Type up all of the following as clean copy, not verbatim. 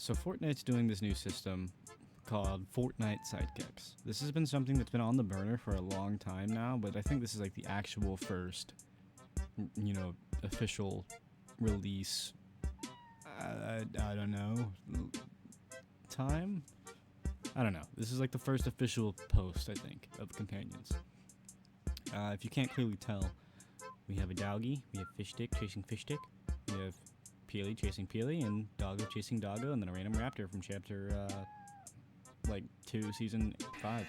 So Fortnite's doing this new system called FORTNITE Sidekicks. This has been something that's been on the burner for a long time now, but I think this is like the actual first, official release. I don't know. Time? I don't know. This is like the first official post, I think, of companions. If you can't clearly tell, we have a Doggy, we have Fishstick chasing Fishstick, we have Peely chasing Peely, and Doggo chasing Doggo, and then a random raptor from chapter, 2, season 5.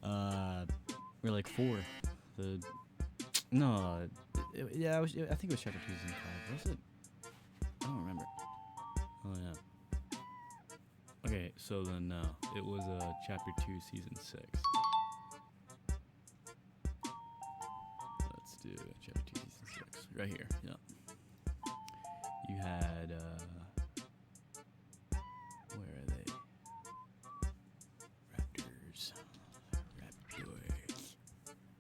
Or like 4. I think it was chapter 2, season 5. Was it? I don't remember. Oh, yeah. Okay, so then no. It was chapter 2, season 6. Let's do chapter 2, season 6. Right here, yeah. You had, where are they? Raptors.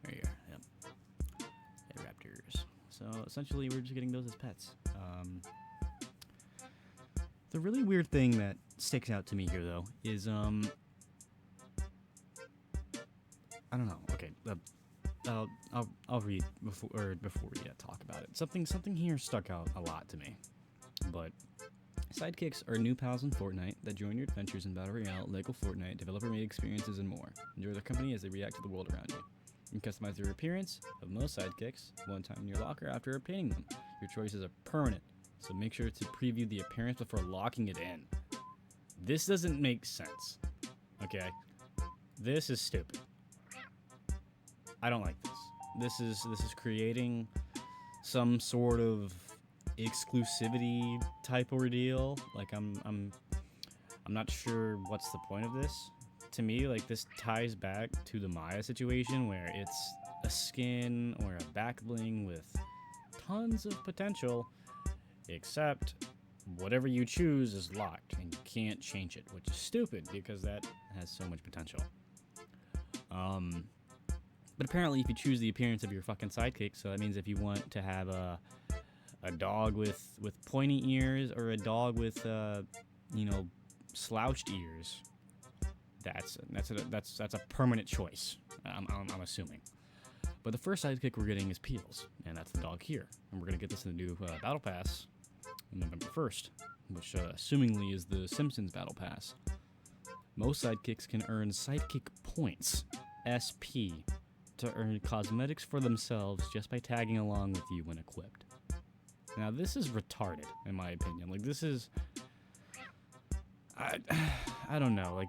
There you are, yep. Yeah, raptors. So, essentially, we're just getting those as pets. The really weird thing that sticks out to me here, though, is, I don't know. Okay, I'll read before we talk about it. Something here stuck out a lot to me. But Sidekicks are new pals in Fortnite that join your adventures in Battle Royale, Lego Fortnite, developer-made experiences, and more. Enjoy their company as they react to the world around you. You can customize their appearance of most Sidekicks one time in your locker after obtaining them. Your choices are permanent, so make sure to preview the appearance before locking it in. This doesn't make sense. Okay? This is stupid. I don't like this. This is creating some sort of exclusivity type ordeal. Like I'm not sure what's the point of this. To me, like, this ties back to the Maya situation where it's a skin or a back bling with tons of potential, except whatever you choose is locked and you can't change it, which is stupid because that has so much potential. But apparently if you choose the appearance of your fucking sidekick, so that means if you want to have a dog with pointy ears or a dog with slouched ears, that's a permanent choice. I'm assuming. But the first sidekick we're getting is Peels, and that's the dog here. And we're gonna get this in the new Battle Pass on November 1st, which assumingly is the Simpsons Battle Pass. Most sidekicks can earn sidekick points, SP, to earn cosmetics for themselves just by tagging along with you when equipped. Now this is retarded, in my opinion. Like, this is, I don't know. Like,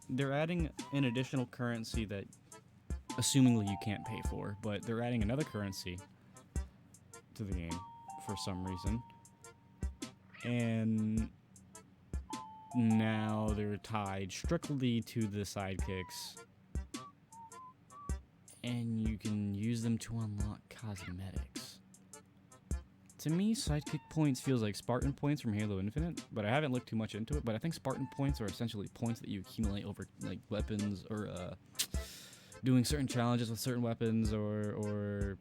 they're adding an additional currency that assumingly you can't pay for, but they're adding another currency to the game for some reason. And now they're tied strictly to the sidekicks, and you can use them to unlock cosmetics. To me, sidekick points feels like Spartan points from Halo Infinite, but I haven't looked too much into it. But I think Spartan points are essentially points that you accumulate over like weapons or doing certain challenges with certain weapons, or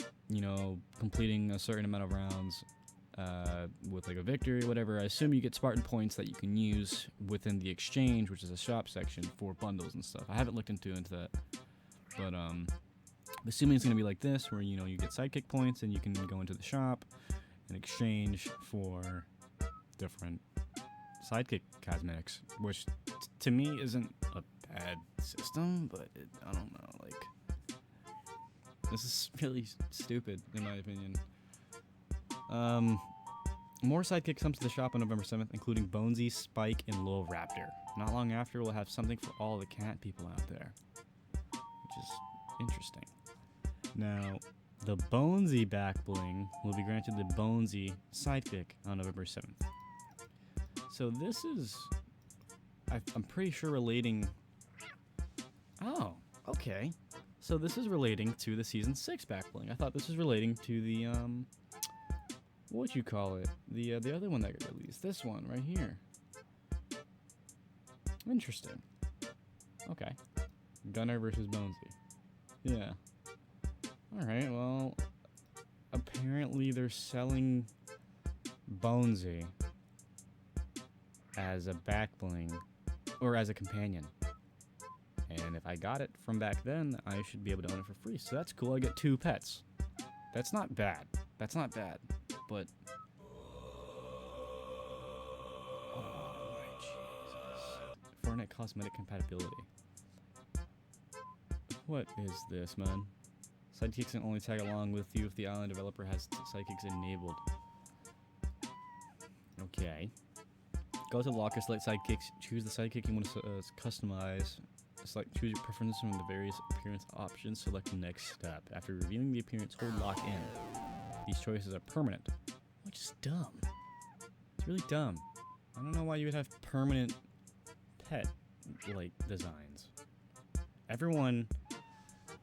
completing a certain amount of rounds with like a victory, whatever. I assume you get Spartan points that you can use within the exchange, which is a shop section for bundles and stuff. I haven't looked into that, but assuming it's gonna be like this, where you get sidekick points and you can go into the shop in exchange for different sidekick cosmetics, which to me isn't a bad system, but I don't know, like, this is really stupid in my opinion. More sidekicks come to the shop on November 7th, including Bonesy, Spike, and Lil Raptor. Not long after, we'll have something for all the cat people out there, which is interesting. Now, the Bonesy back bling will be granted the Bonesy sidekick on November 7th. So this is, I'm pretty sure, relating. Oh, okay. So this is relating to the Season 6 back bling. I thought this was relating to the, what'd you call it? The other one that got released. This one right here. Interesting. Okay. Gunner versus Bonesy. Yeah. Alright, well, apparently they're selling Bonesy as a back bling or as a companion. And if I got it from back then, I should be able to own it for free. So that's cool. I get 2 pets. That's not bad. That's not bad. But oh my Jesus. FORTNITE cosmetic compatibility. What is this, man? Sidekicks can only tag along with you if the island developer has Sidekicks enabled. Okay. Go to locker, select Sidekicks, choose the Sidekick you want to customize. Choose your preference from the various appearance options, select next step. After reviewing the appearance, hold lock in. These choices are permanent, which is dumb. It's really dumb. I don't know why you would have permanent pet designs. Everyone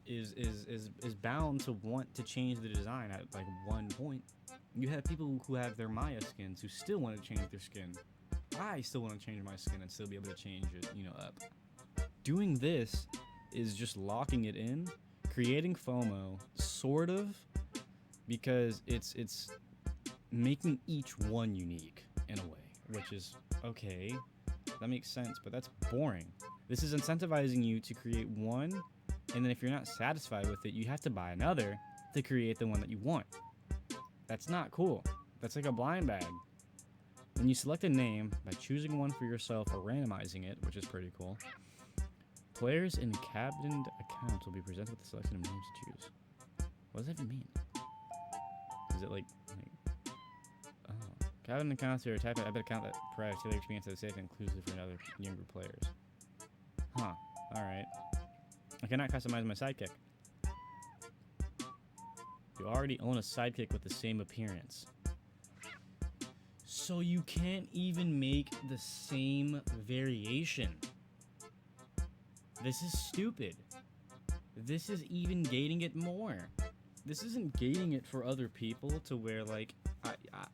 is bound to want to change the design at one point. You have people who have their Maya skins who still want to change their skin. I still want to change my skin and still be able to change it, up. Doing this is just locking it in, creating FOMO, sort of, because it's making each one unique in a way, which is okay. That makes sense, but that's boring. This is incentivizing you to create one, and then if you're not satisfied with it, you have to buy another to create the one that you want. That's not cool. That's like a blind bag. When you select a name by choosing one for yourself or randomizing it, which is pretty cool, players in cabined accounts will be presented with a selection of names to choose. What does that even mean? Is it cabined accounts are a type of epic account that provides tailored experience that is safe and inclusive for other younger players. Huh. Alright. I cannot customize my sidekick. You already own a sidekick with the same appearance. So you can't even make the same variation. This is stupid. This is even gating it more. This isn't gating it for other people to where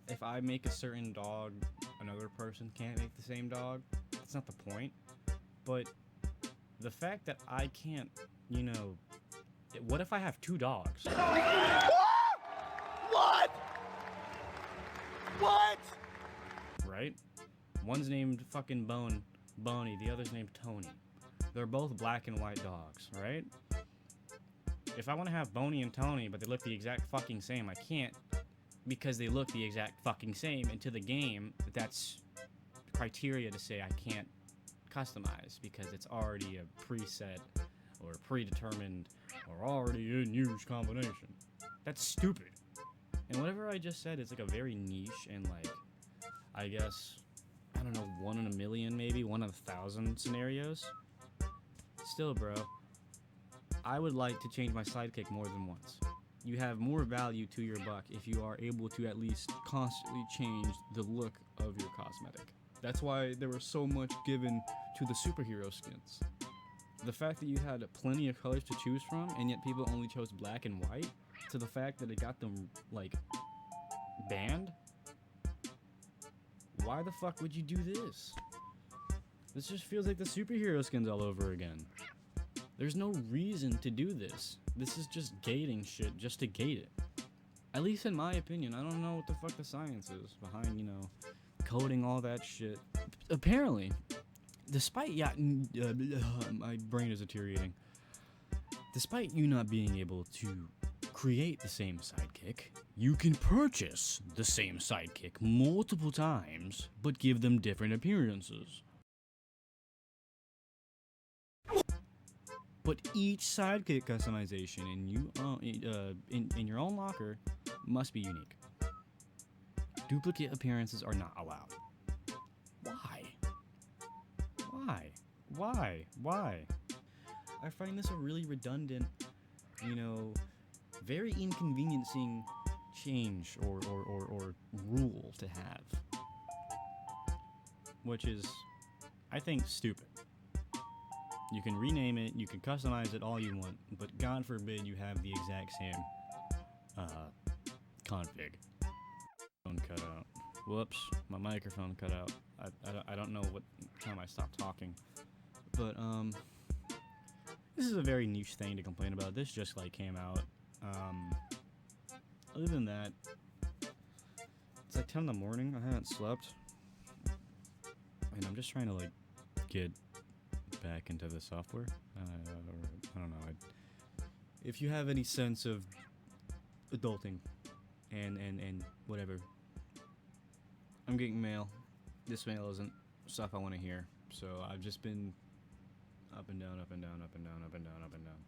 if I make a certain dog, another person can't make the same dog. That's not the point. But the fact that I can't, what if I have 2 dogs? What? What? Right? One's named fucking Boney, the other's named Tony. They're both black and white dogs, right? If I want to have Boney and Tony, but they look the exact fucking same, I can't, because they look the exact fucking same. And to the game, that's criteria to say I can't customize, because it's already a preset or predetermined or already in use combination. That's stupid. And whatever I just said is a very niche and I guess, I don't know, 1 in a million maybe, 1 in 1,000 scenarios. Still, bro, I would like to change my sidekick more than once. You have more value to your buck if you are able to at least constantly change the look of your cosmetic. That's why there was so much given to the superhero skins. The fact that you had plenty of colors to choose from, and yet people only chose black and white, to the fact that it got them, banned? Why the fuck would you do this? This just feels like the superhero skins all over again. There's no reason to do this. This is just gating shit just to gate it. At least in my opinion. I don't know what the fuck the science is behind, coding all that shit. Apparently, despite, my brain is deteriorating. Despite you not being able to create the same sidekick, you can purchase the same sidekick multiple times, but give them different appearances. But each sidekick customization in your own locker must be unique. Duplicate appearances are not allowed. Why? I find this a really redundant, very inconveniencing change or rule to have. Which is, I think, stupid. You can rename it, you can customize it all you want, but God forbid you have the exact same config. Phone cut out. Whoops, my microphone cut out. I don't know what time I stopped talking. But this is a very niche thing to complain about. This just came out. Other than that, it's 10 in the morning. I haven't slept. and I'm just trying to like get back into the software. I don't know. If you have any sense of adulting and whatever, I'm getting mail. This mail isn't stuff I want to hear, so I've just been up and down, up and down, up and down, up and down, up and down.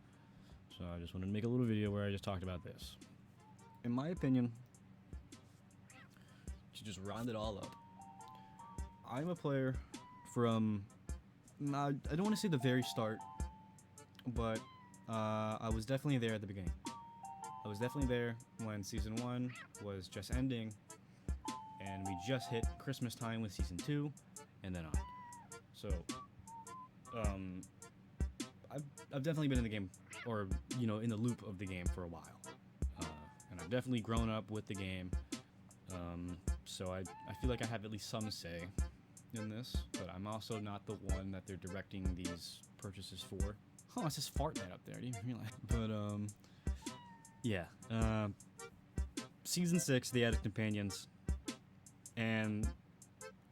So I just wanted to make a little video where I just talked about this. In my opinion, to just round it all up, I'm a player from, I don't want to say the very start, but I was definitely there at the beginning. I was definitely there when Season 1 was just ending, and we just hit Christmas time with Season 2, and then on. So, I've definitely been in the game, or, you know, in the loop of the game for a while. And I've definitely grown up with the game. So I feel like I have at least some say in this, but I'm also not the one that they're directing these purchases for. Oh, it says FORTNITE up there. I didn't even realize. But, yeah. Season 6, they added companions. And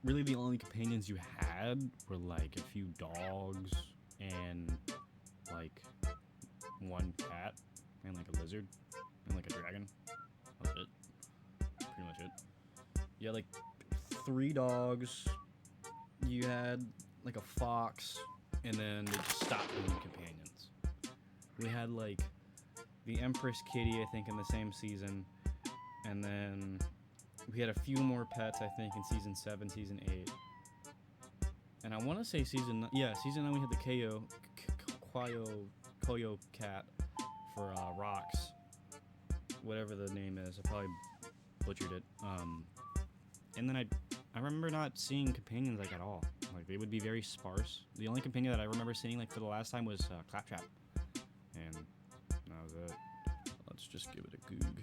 really the only companions you had were like a few dogs and like one cat and like a lizard and like a dragon. That was it. Pretty much it. You had like 3 dogs. You had like a fox, and then they just stopped being companions. We had like the Empress Kitty, I think, in the same season, and then we had a few more pets, I think, in Season 7, Season 8. And I want to say Season 9 we had the Koyo cat for rocks. Whatever the name is, I probably butchered it. And then I remember not seeing companions like at all. Like they would be very sparse. The only companion that I remember seeing like for the last time was Claptrap. And that was it. Let's just give it a goog.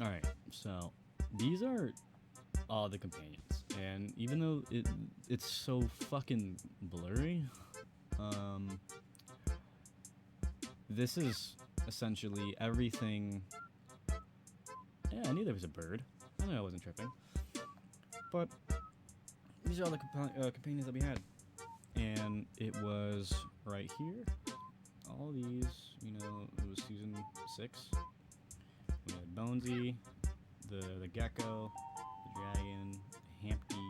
Alright, so these are all the companions, and even though it's so fucking blurry, this is essentially everything. Yeah, I knew there was a bird. I knew I wasn't tripping. But these are all the companions that we had, and it was right here. All these, you know, it was Season 6. We had Bonesy, the gecko, the dragon, Hampty,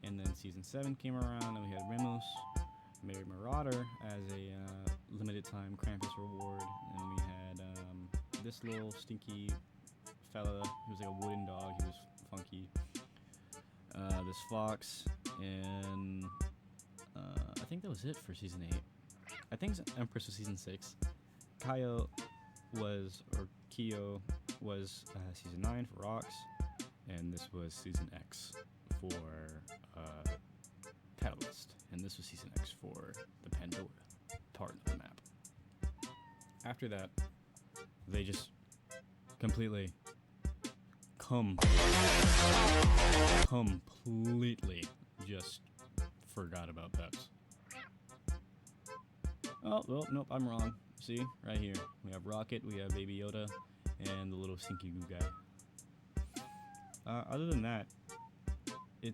and then Season 7 came around, and we had Ramos, Mary Marauder as a limited time Krampus reward, and we had this little stinky fella who was like a wooden dog. He was funky. This fox, and I think that was it for Season 8. I think Empress was Season 6. Kyo was Season 9 for rocks, and this was Season X for Petalist, and this was Season X for the Pandora part of the map. After that, they just completely just forgot about pets. Oh, well, nope, I'm wrong. See, right here, we have Rocket, we have Baby Yoda, and the little Stinky Goo guy. Other than that, I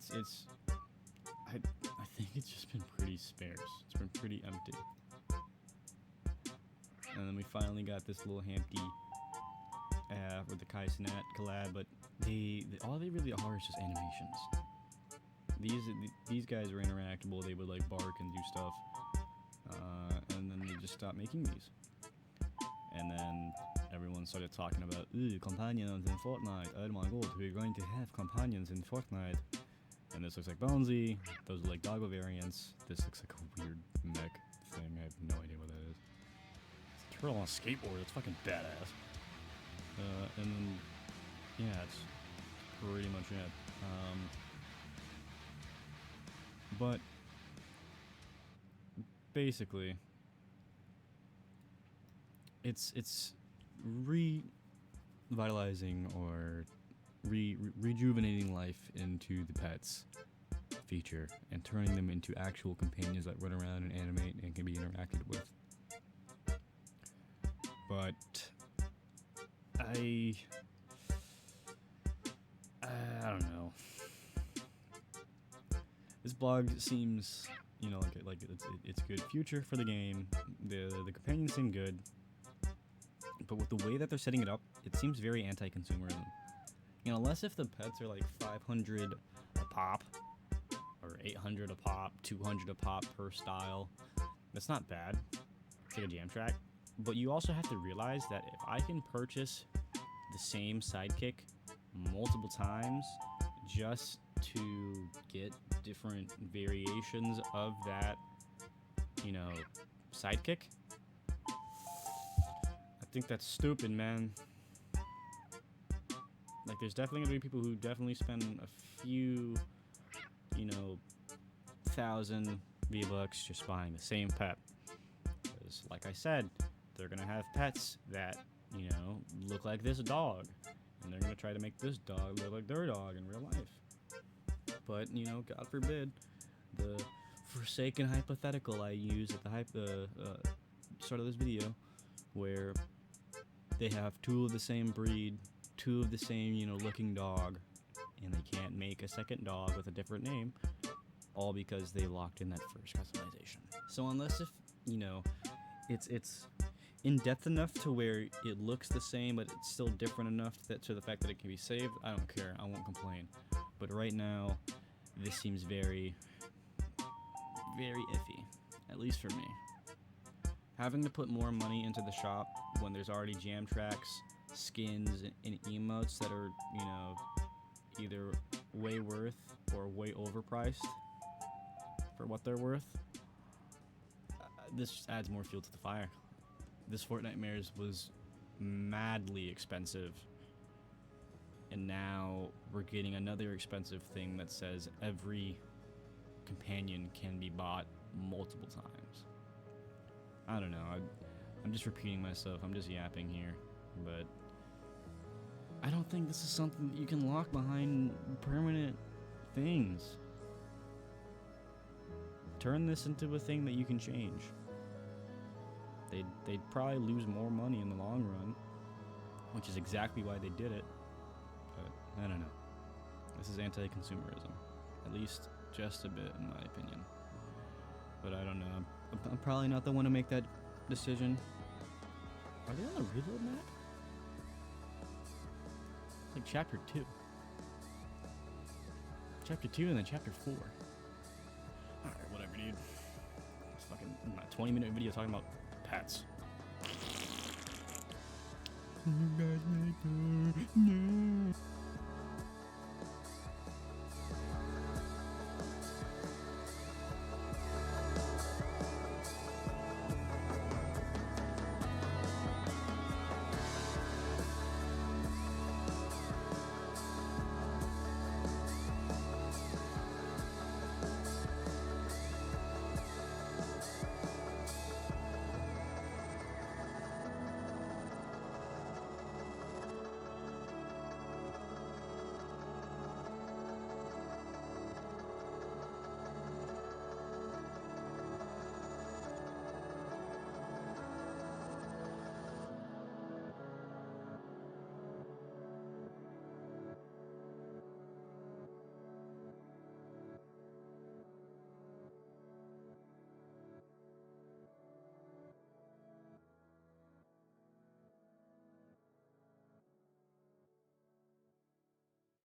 think it's just been pretty sparse. It's been pretty empty. And then we finally got this little Hampty with the Kai Cenat collab, but all they really are is just animations. These guys are interactable. They would like bark and do stuff, and then they just stopped making these. And then everyone started talking about, ooh, companions in FORTNITE. Oh my god, we're going to have companions in FORTNITE. And this looks like Bonesy. Those are like doggo variants. This looks like a weird mech thing. I have no idea what that is. It's a turtle on a skateboard. It's fucking badass. And then, yeah, it's pretty much it. But basically, it's revitalizing or rejuvenating life into the pets feature and turning them into actual companions that run around and animate and can be interacted with. But This blog seems, you know, like it's good future for the game. The companions seem good, but with the way that they're setting it up, it seems very anti-consumerism. You know, unless if the pets are like 500 a pop, or 800 a pop, 200 a pop per style. That's not bad. It's like a jam track. But you also have to realize that if I can purchase the same sidekick multiple times just to get different variations of that, you know, sidekick, I think that's stupid, man. Like, there's definitely gonna be people who definitely spend a few, you know, 1,000 V-Bucks just buying the same pet. Because, like I said, they're gonna have pets that, you know, look like this dog, and they're gonna try to make this dog look like their dog in real life. But, you know, God forbid, the forsaken hypothetical I use at the start of this video, where they have two of the same breed, two of the same, you know, looking dog, and they can't make a second dog with a different name, all because they locked in that first customization. So unless if, you know, it's in depth enough to where it looks the same, but it's still different enough that to the fact that it can be saved, I don't care. I won't complain. But right now, this seems very, very iffy, at least for me. Having to put more money into the shop when there's already jam tracks, skins, and emotes that are, you know, either way worth or way overpriced for what they're worth, this just adds more fuel to the fire. This FORTNITE was madly expensive, and now we're getting another expensive thing that says every companion can be bought multiple times. I don't know, I'm just repeating myself, I'm just yapping here, but I don't think this is something that you can lock behind permanent things. Turn this into a thing that you can change. They'd probably lose more money in the long run, which is exactly why they did it. But I don't know. This is anti-consumerism, at least just a bit, in my opinion. But I don't know. I'm probably not the one to make that decision. Are they on the reload map? It's like chapter 2. Chapter 2 and then chapter 4. Alright, whatever, dude. It's fucking a 20-minute video talking about pets. You guys make her. No.